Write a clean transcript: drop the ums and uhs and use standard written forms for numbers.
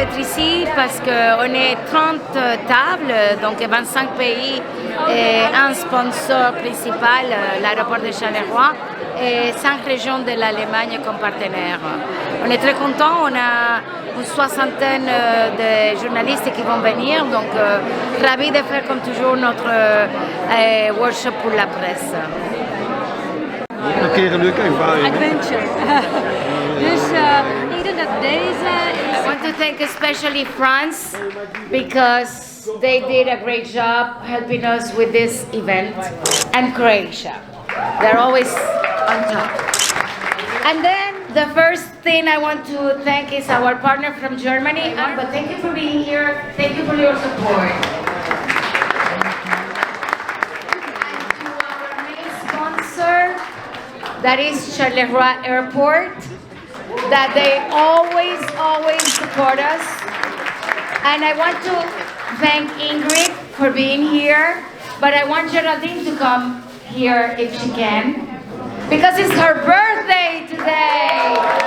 être ici parce qu'on est 30 tables, donc 25 pays et un sponsor principal, l'aéroport de Charleroi, et 5 régions de l'Allemagne comme partenaires. On est très contents, on a une soixantaine de journalistes qui vont venir, donc ravis de faire comme toujours notre workshop pour la presse. Een keer een leuke ervaring. Adventure. Dus ik denk dat deze is... I want to thank especially France because they did a great job helping us with this event, and Croatia. They're always on top. And then the first thing I want to thank is our partner from Germany. But thank you for being here. Thank you for your support. And to our main sponsor, that is Charleroi Airport, that they always support us. And I want to thank Ingrid for being here, but I want Geraldine to come here if she can, because it's her birthday today.